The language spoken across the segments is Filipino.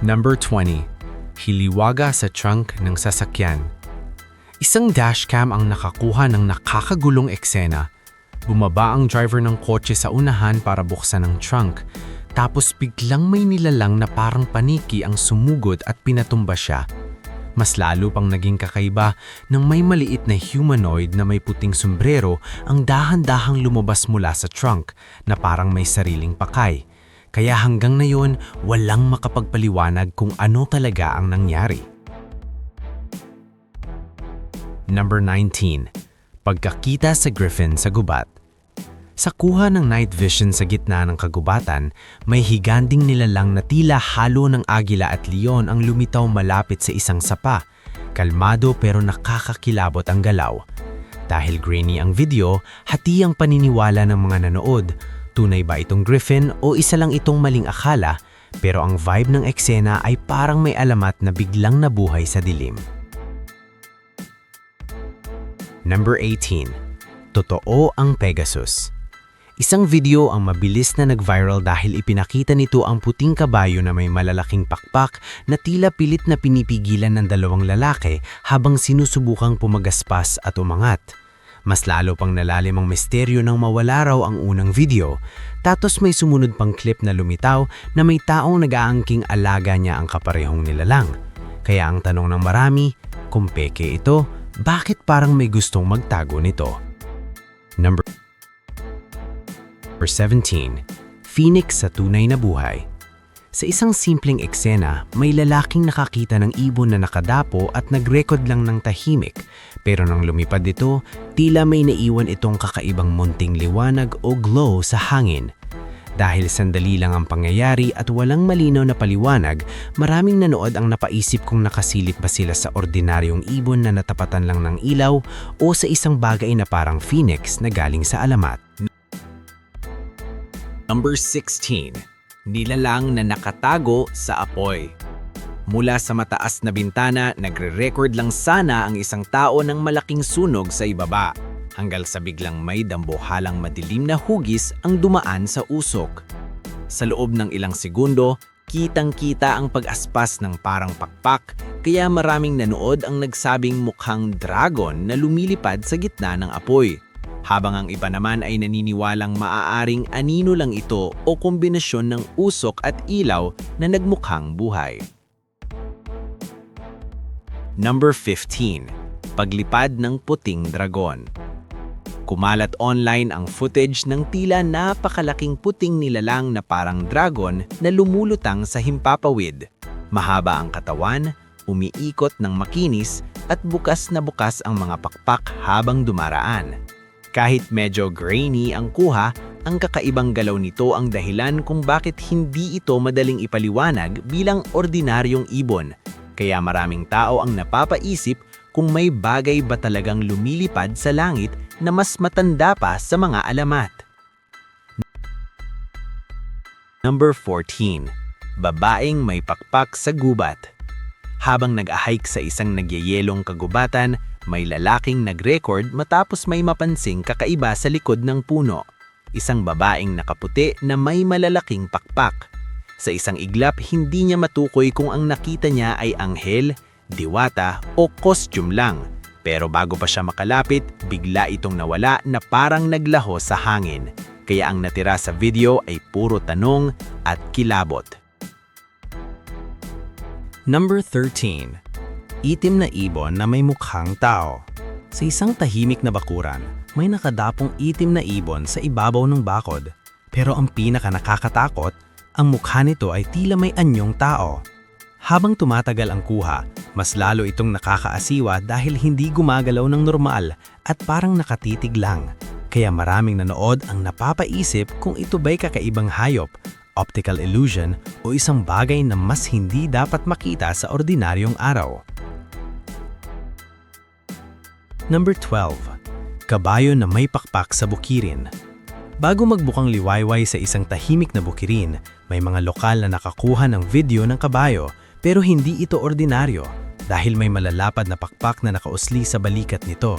Number 20. Hiliwaga sa trunk ng sasakyan. Isang dashcam ang nakakuha ng nakakagulong eksena. Bumaba ang driver ng kotse sa unahan para buksan ang trunk. Tapos biglang may nilalang na parang paniki ang sumugod at pinatumba siya. Mas lalo pang naging kakaiba nang may maliit na humanoid na may puting sombrero ang dahan-dahang lumabas mula sa trunk na parang may sariling pakay. Kaya hanggang ngayon, walang makapagpaliwanag kung ano talaga ang nangyari. Number 19. Pagkakita sa griffin sa gubat. Sa kuha ng night vision sa gitna ng kagubatan, may higanding nilalang na tila halo ng agila at leon ang lumitaw malapit sa isang sapa. Kalmado pero nakakakilabot ang galaw. Dahil grainy ang video, hati ang paniniwala ng mga nanood. Tunay ba itong griffin o isa lang itong maling akala? Pero ang vibe ng eksena ay parang may alamat na biglang nabuhay sa dilim. Number 18. Totoo ang Pegasus. Isang video ang mabilis na nag-viral dahil ipinakita nito ang puting kabayo na may malalaking pakpak na tila pilit na pinipigilan ng dalawang lalaki habang sinusubukang pumagaspas at umangat. Mas lalo pang nalalim ang misteryo nang mawala raw ang unang video. Tapos may sumunod pang clip na lumitaw na may taong nag-aangking alaga niya ang kaparehong nilalang. Kaya ang tanong ng marami, kung peke ito, bakit parang may gustong magtago nito? Number 17. Phoenix sa tunay na buhay. Sa isang simpleng eksena, may lalaking nakakita ng ibon na nakadapo at nag-record lang ng tahimik. Pero nang lumipad ito, tila may naiwan itong kakaibang munting liwanag o glow sa hangin. Dahil sandali lang ang pangyayari at walang malinaw na paliwanag, maraming nanood ang napaisip kung nakasilip ba sila sa ordinaryong ibon na natapatan lang ng ilaw o sa isang bagay na parang phoenix na galing sa alamat. Number 16. Nilalang na nakatago sa apoy. Mula sa mataas na bintana, nagre-record lang sana ang isang tao ng malaking sunog sa ibaba, hanggang sa biglang may dambuhalang madilim na hugis ang dumaan sa usok. Sa loob ng ilang segundo, kitang-kita ang pag-aspas ng parang pakpak, kaya maraming nanood ang nagsabing mukhang dragon na lumilipad sa gitna ng apoy. Habang ang iba naman ay naniniwalang maaaring anino lang ito o kombinasyon ng usok at ilaw na nagmukhang buhay. Number 15. Paglipad ng puting dragon. Kumalat online ang footage ng tila napakalaking puting nilalang na parang dragon na lumulutang sa himpapawid. Mahaba ang katawan, umiikot ng makinis at bukas na bukas ang mga pakpak habang dumaraan. Kahit medyo grainy ang kuha, ang kakaibang galaw nito ang dahilan kung bakit hindi ito madaling ipaliwanag bilang ordinaryong ibon. Kaya maraming tao ang napapaisip kung may bagay ba talagang lumilipad sa langit na mas matanda pa sa mga alamat. Number 14. Babaeng may pakpak sa gubat. Habang nag-ahike sa isang nagyayelong kagubatan, may lalaking nag-record matapos may mapansing kakaiba sa likod ng puno. Isang babaeng nakaputi na may malalaking pakpak. Sa isang iglap, hindi niya matukoy kung ang nakita niya ay anghel, diwata o costume lang. Pero bago pa siya makalapit, bigla itong nawala na parang naglaho sa hangin. Kaya ang natira sa video ay puro tanong at kilabot. Number 13. Itim na ibon na may mukhang tao. Sa isang tahimik na bakuran, may nakadapong itim na ibon sa ibabaw ng bakod. Pero ang pinaka nakakatakot, ang mukha nito ay tila may anyong tao. Habang tumatagal ang kuha, mas lalo itong nakakaasiwa dahil hindi gumagalaw ng normal at parang nakatitig lang. Kaya maraming nanood ang napapaisip kung ito ba'y kakaibang hayop, optical illusion o isang bagay na mas hindi dapat makita sa ordinaryong araw. Number 12. Kabayo na may pakpak sa bukirin. Bago magbukang liwayway sa isang tahimik na bukirin, may mga lokal na nakakuha ng video ng kabayo pero hindi ito ordinaryo dahil may malalapad na pakpak na nakausli sa balikat nito.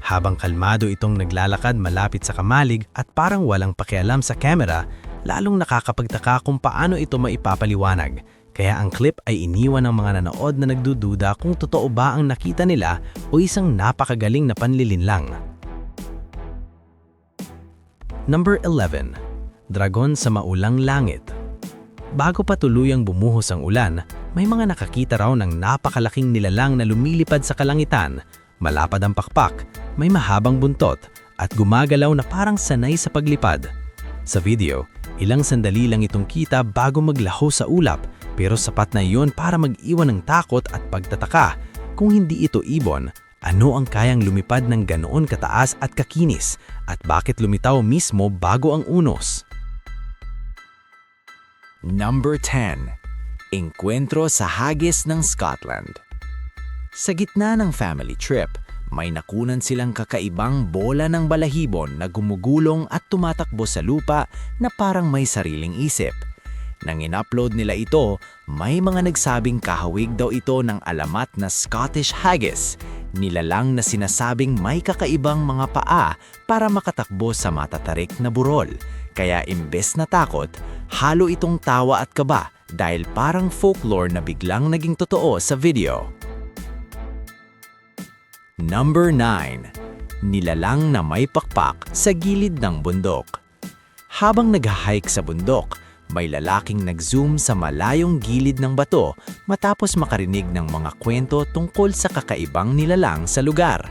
Habang kalmado itong naglalakad malapit sa kamalig at parang walang pakialam sa camera, lalong nakakapagtaka kung paano ito maipapaliwanag. Kaya ang clip ay iniwan ng mga nanood na nagdududa kung totoo ba ang nakita nila o isang napakagaling na panlilinlang. Number 11. Dragon sa maulang langit. Bago pa tuluyang bumuhos ang ulan, may mga nakakita raw ng napakalaking nilalang na lumilipad sa kalangitan, malapad ang pakpak, may mahabang buntot, at gumagalaw na parang sanay sa paglipad. Sa video, ilang sandali lang itong kita bago maglaho sa ulap, pero sapat na iyon para mag-iwan ng takot at pagtataka. Kung hindi ito ibon, ano ang kayang lumipad ng ganoon kataas at kakinis, at bakit lumitaw mismo bago ang unos? Number 10. Engkwentro sa hagis ng Scotland. Sa gitna ng family trip, may nakunan silang kakaibang bola ng balahibon na gumugulong at tumatakbo sa lupa na parang may sariling isip. Nang in-upload nila ito, may mga nagsabing kahawig daw ito ng alamat na Scottish Haggis, nilalang na sinasabing may kakaibang mga paa para makatakbo sa matatarik na burol. Kaya imbes na takot, halo itong tawa at kaba dahil parang folklore na biglang naging totoo sa video. Number 9. Nilalang na may pakpak sa gilid ng bundok. Habang nag-hike sa bundok, may lalaking nag-zoom sa malayong gilid ng bato matapos makarinig ng mga kwento tungkol sa kakaibang nilalang sa lugar.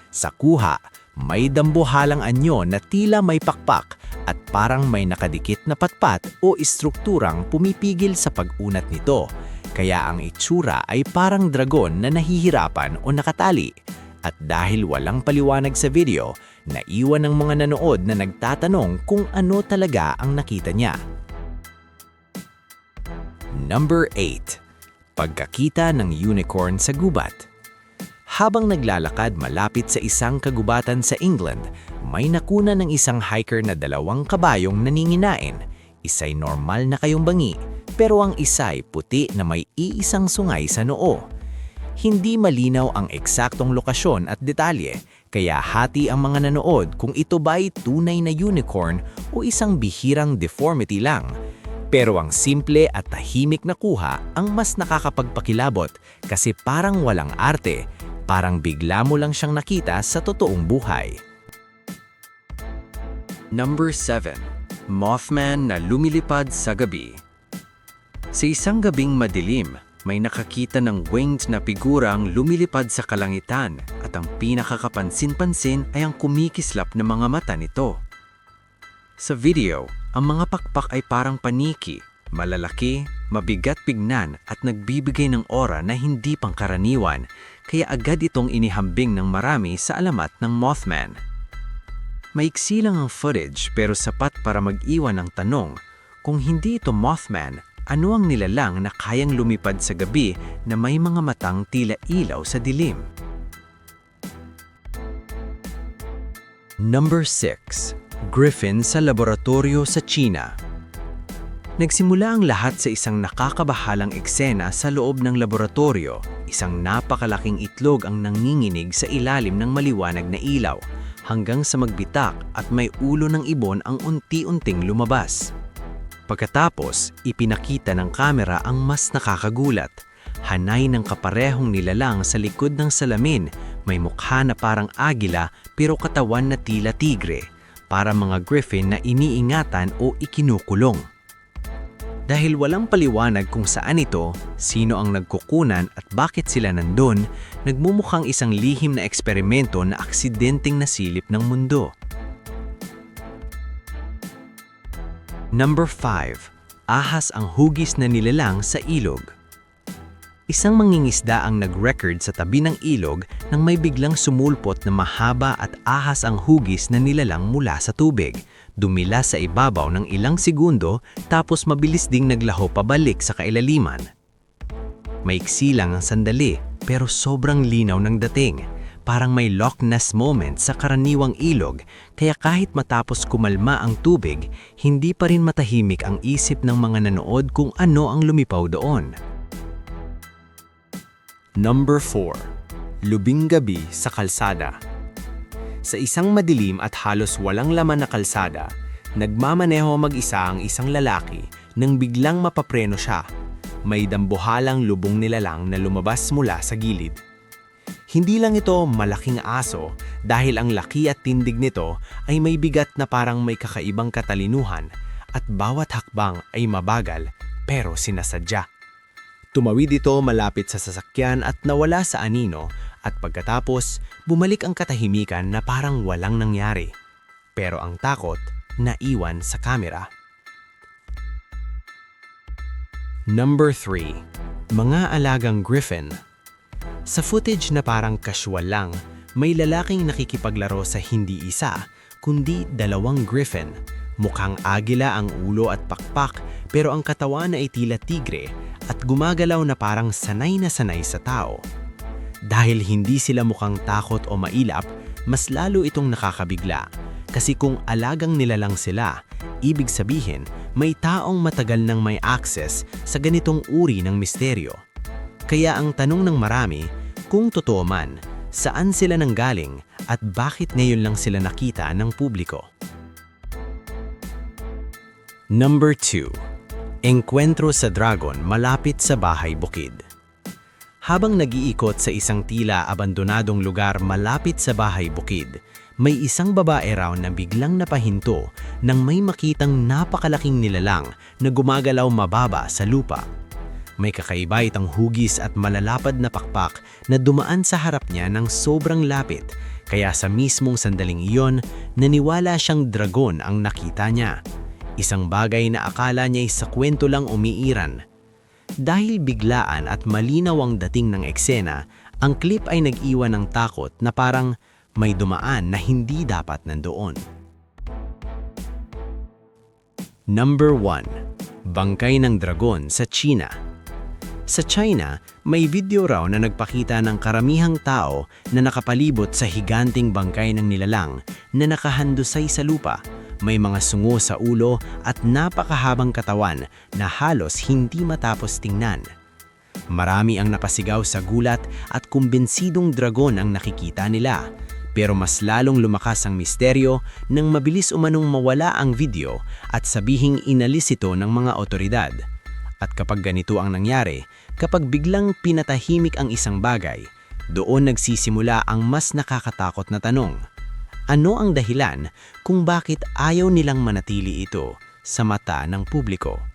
Sa kuha, may dambuhalang anyo na tila may pakpak at parang may nakadikit na patpat o istrukturang pumipigil sa pag-unat nito. Kaya ang itsura ay parang dragon na nahihirapan o nakatali. At dahil walang paliwanag sa video, naiwan ng mga nanood na nagtatanong kung ano talaga ang nakita niya. Number 8. Pagkakita ng unicorn sa gubat. Habang naglalakad malapit sa isang kagubatan sa England, may nakuna ng isang hiker na 2 kabayong naninginain. Isa'y normal na kayumbangi, pero ang isa'y puti na may iisang sungay sa noo. Hindi malinaw ang eksaktong lokasyon at detalye, kaya hati ang mga nanood kung ito ba'y tunay na unicorn o isang bihirang deformity lang. Pero ang simple at tahimik na kuha ang mas nakakapagpakilabot kasi parang walang arte, parang bigla mo lang siyang nakita sa totoong buhay. Number 7. Mothman na lumilipad sa gabi. Sa isang gabing madilim, may nakakita ng winged na figurang lumilipad sa kalangitan at ang pinakakapansin-pansin ay ang kumikislap na mga mata nito. Sa video, ang mga pakpak ay parang paniki, malalaki, mabigat tignan at nagbibigay ng aura na hindi pangkaraniwan, kaya agad itong inihambing ng marami sa alamat ng Mothman. Maiksi lang ang footage pero sapat para mag-iwan ng tanong, kung hindi ito Mothman, ano ang nilalang na kayang lumipad sa gabi na may mga matang tila ilaw sa dilim? Number 6. Griffin sa laboratorio sa China. Nagsimula ang lahat sa isang nakakabahalang eksena sa loob ng laboratorio. Isang napakalaking itlog ang nanginginig sa ilalim ng maliwanag na ilaw, hanggang sa magbitak at may ulo ng ibon ang unti-unting lumabas. Pagkatapos, ipinakita ng kamera ang mas nakakagulat. Hanay ng kaparehong nilalang sa likod ng salamin, may mukha na parang agila pero katawan na tila tigre, para mga griffin na iniingatan o ikinukulong. Dahil walang paliwanag kung saan ito, sino ang nagkukunan at bakit sila nandun, nagmumukhang isang lihim na eksperimento na aksidenteng nasilip ng mundo. Number 5. Ahas ang hugis na nilalang sa ilog. Isang mangingisda ang nag-record sa tabi ng ilog nang may biglang sumulpot na mahaba at ahas ang hugis na nilalang mula sa tubig. Dumila sa ibabaw ng ilang segundo tapos mabilis ding naglaho pabalik sa kailaliman. Maiksi lang ang sandali pero sobrang linaw ng dating. Parang may Loch Ness moment sa karaniwang ilog, kaya kahit matapos kumalma ang tubig, hindi pa rin matahimik ang isip ng mga nanood kung ano ang lumipaw doon. Number 4. Lubing gabi sa kalsada. Sa isang madilim at halos walang laman na kalsada, nagmamaneho mag-isa ang isang lalaki nang biglang mapapreno siya. may dambuhalang lubong nilalang na lumabas mula sa gilid. Hindi lang ito malaking aso dahil ang laki at tindig nito ay may bigat na parang may kakaibang katalinuhan at bawat hakbang ay mabagal pero sinasadya. Tumawid ito malapit sa sasakyan at nawala sa anino at pagkatapos bumalik ang katahimikan na parang walang nangyari. Pero ang takot naiwan sa kamera. Number 3. Mga alagang griffin. Sa footage na parang casual lang, may lalaking nakikipaglaro sa hindi isa, kundi 2 griffin. Mukhang agila ang ulo at pakpak pero ang katawan ay tila tigre at gumagalaw na parang sanay na sanay sa tao. Dahil hindi sila mukhang takot o mailap, mas lalo itong nakakabigla. Kasi kung alagang nilalang sila, ibig sabihin may taong matagal nang may access sa ganitong uri ng misteryo. Kaya ang tanong ng marami, kung totoo man, saan sila nanggaling at bakit ngayon lang sila nakita ng publiko? Number 2. Engkwentro sa dragon malapit sa bahay bukid. Habang nag-iikot sa isang tila abandonadong lugar malapit sa bahay bukid, may isang babae raw na biglang napahinto nang may makitang napakalaking nilalang na gumagalaw mababa sa lupa. May kakaiba itang hugis at malalapad na pakpak na dumaan sa harap niya ng sobrang lapit, kaya sa mismong sandaling iyon, naniwala siyang dragon ang nakita niya. Isang bagay na akala niya sa kwento lang umiiran. Dahil biglaan at malinaw ang dating ng eksena, ang clip ay nag-iwan ng takot na parang may dumaan na hindi dapat nandoon. Number 1. Bangkay ng dragon sa China. Sa China, may video raw na nagpakita ng karamihang tao na nakapalibot sa higanting bangkay ng nilalang na nakahandusay sa lupa. May mga sungo sa ulo at napakahabang katawan na halos hindi matapos tingnan. Marami ang napasigaw sa gulat at kumbinsidong dragon ang nakikita nila. Pero mas lalong lumakas ang misteryo nang mabilis umanong mawala ang video at sabihing inalis ito ng mga otoridad. At kapag ganito ang nangyari, kapag biglang pinatahimik ang isang bagay, doon nagsisimula ang mas nakakatakot na tanong. Ano ang dahilan kung bakit ayaw nilang manatili ito sa mata ng publiko?